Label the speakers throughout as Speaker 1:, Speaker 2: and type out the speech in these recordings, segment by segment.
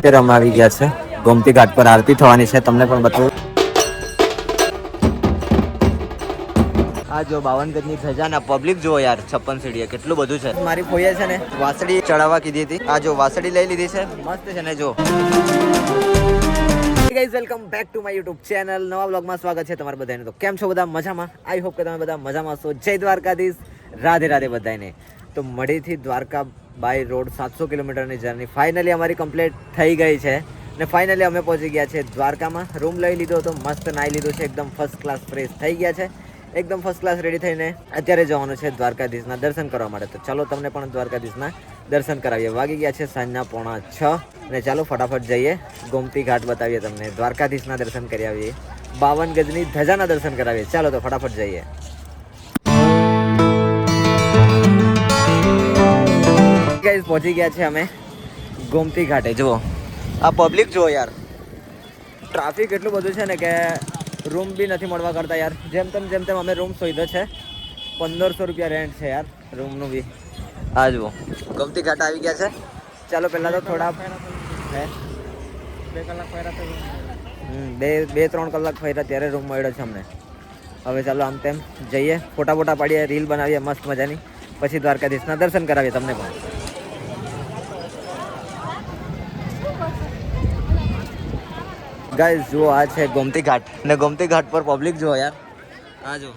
Speaker 1: અત્યારે અમે આવી ગયા છે ગોમતી ઘાટ પર આરતી થવાની છે તમને પણ બતાવું આ જો 52 ગજની ધજાના પબ્લિક જો યાર 56 સીડીએ કેટલું બધું છે મારી ફોઈએ છે ને વાસળી ચડાવવા કીધી હતી આ જો વાસળી લઈ લીધી છે મસ્ત છે ને જો guys welcome back to my YouTube channel નવા વ્લોગમાં સ્વાગત છે તમારા બધાને તો કેમ છો બધા મજામાં આઈ હોપ કે તમે બધા મજામાં છો જય દ્વારકાધીશ રાધે રાધે બધાને તો મઢીથી દ્વારકા બાય રોડ 700 કિલોમીટરની જર્ની ફાઇનલી અમારી કમ્પ્લીટ થઈ ગઈ છે ને ફાઇનલી અમે પહોંચી ગયા છે દ્વારકામાં રૂમ લઈ લીધો તો મસ્ત નાઈ લીધું છે એકદમ ફર્સ્ટ ક્લાસ ફ્રેશ થઈ ગયા છે એકદમ ફર્સ્ટ ક્લાસ રેડી થઈને અત્યારે જવાનું છે દ્વારકાધીશના દર્શન કરવા માટે તો ચાલો તમને પણ દ્વારકાધીશના દર્શન કરાવીએ વાગી ગયા છે સાંજના 5:45 અને ચાલો ફટાફટ જઈએ ગોમતી ઘાટ બતાવીએ તમને દ્વારકાધીશના દર્શન કરી આવીએ 52 ગજની ધજાના દર્શન કરાવીએ ચાલો તો ફટાફટ જઈએ ગાઈસ પહોંચી ગયા છે અમે ગોમતી ઘાટે જુઓ આ પબ્લિક જુઓ યાર ટ્રાફિક એટલું બધું છે ને કે રૂમ બી નથી મળવા કરતા યાર જેમ તેમ અમે રૂમ શોધ્યો છે 1500 રૂપિયા રેન્ટ છે યાર રૂમનું બી આ જુઓ ગોમતી ઘાટ આવી ગયા છે ચાલો પહેલાં તો થોડા હે 2 કલાક ફર્યા તો 2-3 કલાક ફર્યા ત્યારે રૂમ મળ્યો છે અમને હવે ચાલો આમ તેમ જઈએ ફોટા પાડીએ રીલ બનાવીએ મસ્ત મજાની પછી દ્વારકાધીશના દર્શન કરાવીએ તમને પણ ગાઈસ જુઓ આ છે ગોમતી ઘાટ ને ગોમતી ઘાટ પર પબ્લિક જુઓ યાર હા જો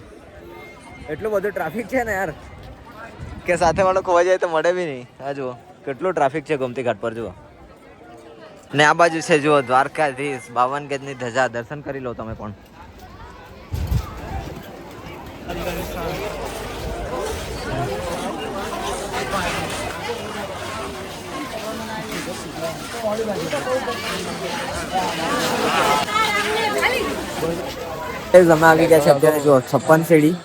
Speaker 1: એટલું બધું ટ્રાફિક છે ને યાર કે સાથે વાળો ખોવાઈ જાય તો મળે બી નહીં હા જુઓ કેટલું ટ્રાફિક છે ગોમતી ઘાટ પર જુઓ ને આ બાજુ છે જુઓ દ્વારકાધીશ 52 ગજની ધજા દર્શન કરી લો તમે પણ અમે આવી ગયા છે અત્યારે જો 56 સીડી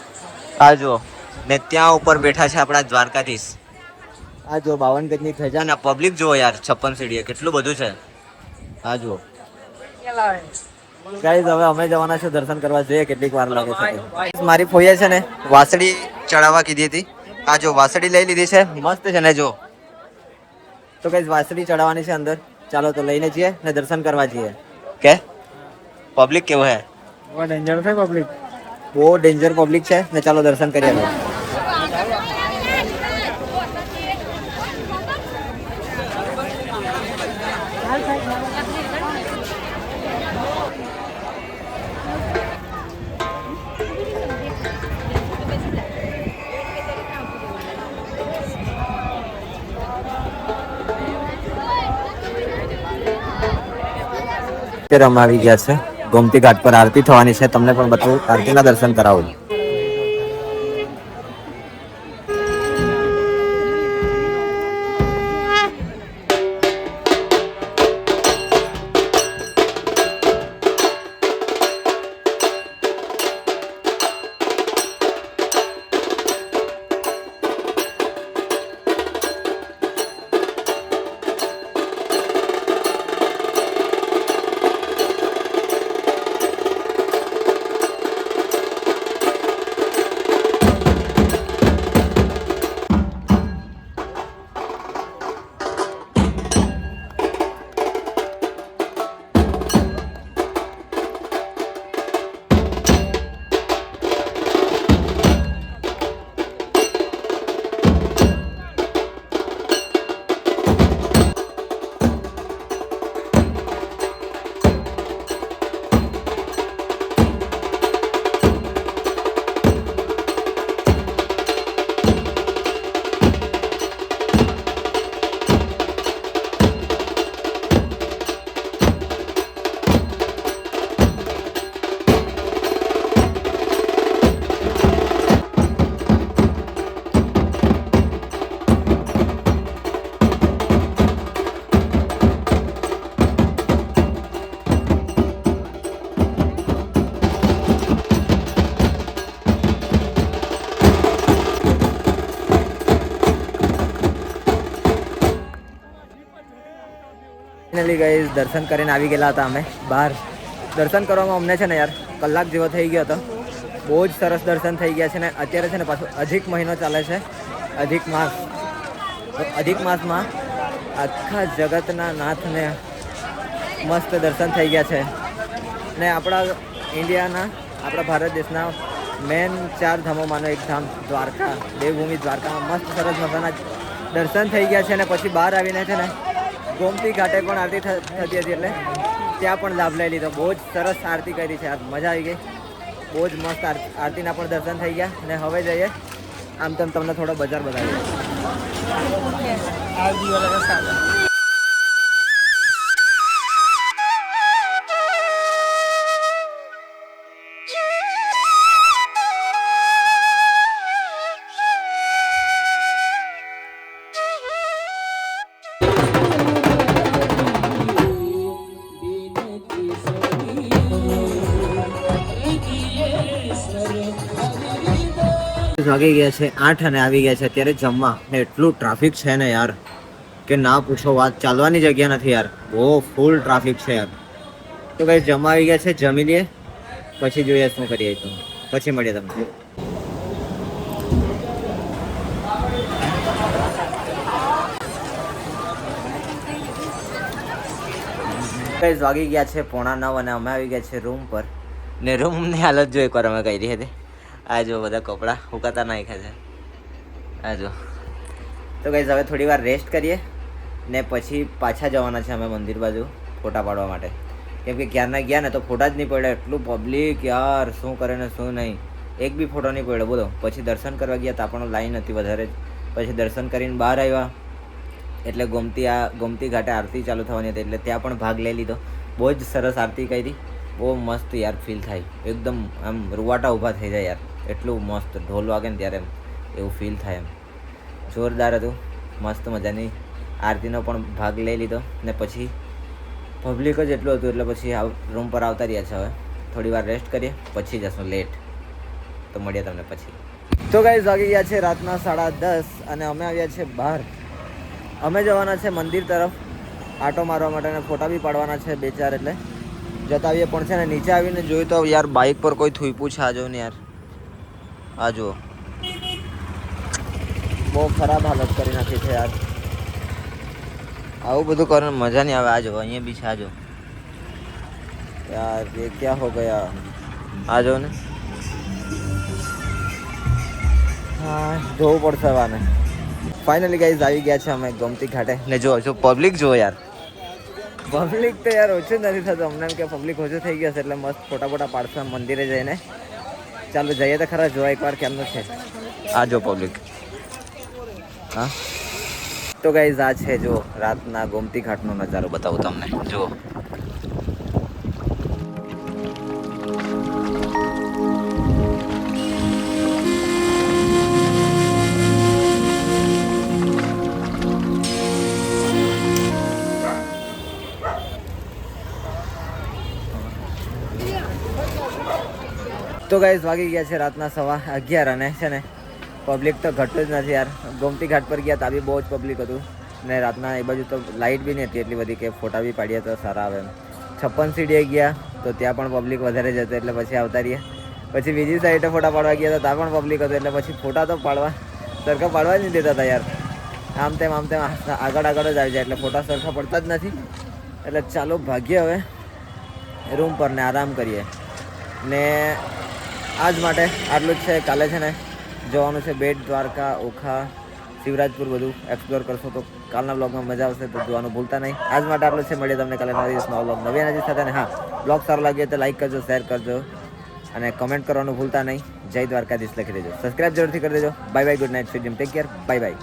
Speaker 1: આ જો ને ત્યાં ઉપર બેઠા છે આપણા દ્વારકાધીશ આ જો 52 ગજની ધજા ના પબ્લિક જો યાર 56 સીડીએ કેટલું બધું છે આ જો ગાઈઝ હવે અમે જવાના છે દર્શન કરવા જોઈએ કેટલીક વાર લાગે છે મારી ફોઈએ છે ને વાસળી ચડાવવા કીધી હતી આ જો વાસળી લઈ લીધી છે મસ્ત છે ને જો તો ગાઈઝ વાસળી ચડાવવાની છે અંદર ચાલો તો લઈને જઈએ ને દર્શન કરવા જઈએ કે પબ્લિક કેવું હે वो डेंजर है पब्लिक वो डेंजर पब्लिक है ने चलो दर्शन करिए અમે આવી ગયા છે ગોમતી ઘાટ પર આરતી થવાની છે તમને પણ બતાવું આરતીના દર્શન કરાવું ફાઇનલી ગાઈઝ દર્શન કરીને આવી ગયેલા હતા અમે બહાર દર્શન કરવામાં અમને છે ને યાર કલાક જેવો થઈ ગયો હતો બહુ જ સરસ દર્શન થઈ ગયા છે ને અત્યારે છે ને પાછું અધિક મહિનો ચાલે છે અધિક માસમાં આખા જગતના નાથને મસ્ત દર્શન થઈ ગયા છે. ને આપણા ઇન્ડિયાના, આપણા ભારત દેશના મેન 4 ધામોમાંનો એક ધામ દ્વારકા, દેવભૂમિ દ્વારકામાં મસ્ત સરસ મજાના દર્શન થઈ ગયા છે. અને પછી બહાર આવીને છે ને ગોમતી ઘાટે પણ આરતી થતી હતી, એટલે ત્યાં પણ લાભ લઈ લીધો. બહુ જ સરસ આરતી કરી છે, મજા આવી ગઈ. બહુ જ મસ્ત આરતીના પણ દર્શન થઈ ગયા. ને હવે જઈએ આમ તેમ તમને થોડો બજાર બતાવીએ. વાગી ગયા છે 8 અને આવી ગયા છે અત્યારે જમવા. ને એટલું ટ્રાફિક છે ને યાર કે ના પૂછો વાત. ચાલવાની જગ્યા નથી યાર, બહુ ફૂલ ટ્રાફિક છે યાર. તો કઈ જમવા આવી ગયા છે, જમી લઈએ પછી જોઈએ શું કરીએ. તો પછી મળીએ તમને. કઈ વાગી ગયા છે 8:45 અને અમે આવી ગયા છે રૂમ પર. ને રૂમની હાલત જો એકવાર અમે કરી હતી. આ જો બધા કપડાં હુકાતા નાખ્યા છે, આ જો. તો ગાઈસ હવે થોડી વાર રેસ્ટ કરીએ ને પછી પાછા જવાના છે અમે મંદિર બાજુ ફોટા પાડવા માટે. કેમ કે ક્યારના ગયા ને તો ફોટા જ નહીં પડ્યા. એટલું પબ્લિક યાર, શું કરે ને શું નહીં, એક બી ફોટો નહીં પડ્યો બોલો. પછી દર્શન કરવા ગયા તો આપણને લાઈન હતી વધારે જ. પછી દર્શન કરીને બહાર આવ્યા એટલે ગોમતી ઘાટે આરતી ચાલુ થવાની હતી, એટલે ત્યાં પણ ભાગ લઈ લીધો. બહુ જ સરસ આરતી કરી, બહુ મસ્ત યાર ફીલ થાય. એકદમ આમ રૂવાટા ઊભા થઈ જાય યાર, એટલું મસ્ત ઢોલ વાગે ને ત્યારે એમ એવું ફીલ થાય. એમ જોરદાર હતું, મસ્ત મજાની આરતીનો પણ ભાગ લઈ લીધો. ને પછી પબ્લિક જ એટલું હતું એટલે પછી રૂમ પર આવતા રહ્યા છે. હવે થોડી વાર રેસ્ટ કરીએ પછી જશું લેટ. તો મળીએ તમને પછી. તો ગાઈસ વાગી ગયા છે રાતના 10:30 અને અમે આવ્યા છે બહાર. અમે જવાના છે મંદિર તરફ આટો મારવા માટે અને ફોટા બી પાડવાના છે 2-4, એટલે જતા આવીએ. પણ છે ને નીચે આવીને જોયું તો યાર બાઇક પર કોઈ થૂઈપું છે. આ જો ને યાર, આ જુઓ, બહુ ખરાબ હાલત કરી નાખી છે યાર. આવું બધું કરવાની મજા નહીં આવે. આ જો અહીંયા બી છે, આ જો યાર, ये क्या हो गया. આ જો ને, હા ધોવું પડશે આને. ફાઇનલી ગાઈઝ આવી ગયા છે અમે ગોમતી ઘાટે. ને જો પબ્લિક જુઓ યાર, પબ્લિક તો યાર ઓછું નથી થતું. અમને એમ કે પબ્લિક ઓછું થઈ ગયા છે એટલે મસ્ત ફોટા પાડશે મંદિરે જઈને. ચાલો જઈએ તો ખરા, જોવા એકવાર કેમનું છે. આ જો પબ્લિક. હા તો ગાઈઝ આ છે જો રાતના ગોમતી ઘાટનો નજારો બતાવું તમને. જુઓ તો ગાઈઝ વાગી ગયા છે રાતના 11:15 અને છે ને પબ્લિક તો ઘટતું જ નથી યાર. ગોમતી ઘાટ પર ગયા ત્યાં બી બહુ જ પબ્લિક હતું. ને રાતના એ બાજુ તો લાઇટ બી નહીં હતી એટલી બધી કે ફોટા બી પાડીએ તો સારા આવે એમ. 56 સીડીએ ગયા તો ત્યાં પણ પબ્લિક વધારે જ હતું એટલે પછી આવતા રહ્યા. પછી બીજી સાઈડે ફોટા પાડવા ગયા તો ત્યાં પણ પબ્લિક હતું એટલે પછી ફોટા તો પાડવા સરખા પાડવા જ નહીં દેતા હતા યાર. આમ તેમ આગળ જ આવી જાય એટલે ફોટા સરખા પડતા જ નથી. એટલે ચાલો ભાગીએ હવે રૂમ પર ને આરામ કરીએ. ને આજ માટે આટલું જ છે. કાલે છે ને જવાનું છે બેટ દ્વારકા, ઓખા, શિવરાજપુર બધું એક્સપ્લોર કરશો તો કાલના બ્લોગમાં મજા આવશે, તો જોવાનું ભૂલતા નહીં. આજ માટે આટલું છે. મળીએ તમને કાલે નવા દિવસનો બ્લોગ નવી એનર્જી સાથે. અને હા, બ્લોગ સારો લાગ્યો તો લાઈક કરજો, શેર કરજો અને કમેન્ટ કરવાનું ભૂલતા નહીં. જય દ્વારકાધીશ લખી દેજો. સબસ્ક્રાઈબ જરૂરથી કરી દેજો. Bye bye, good night, sweet dream, take care, bye bye.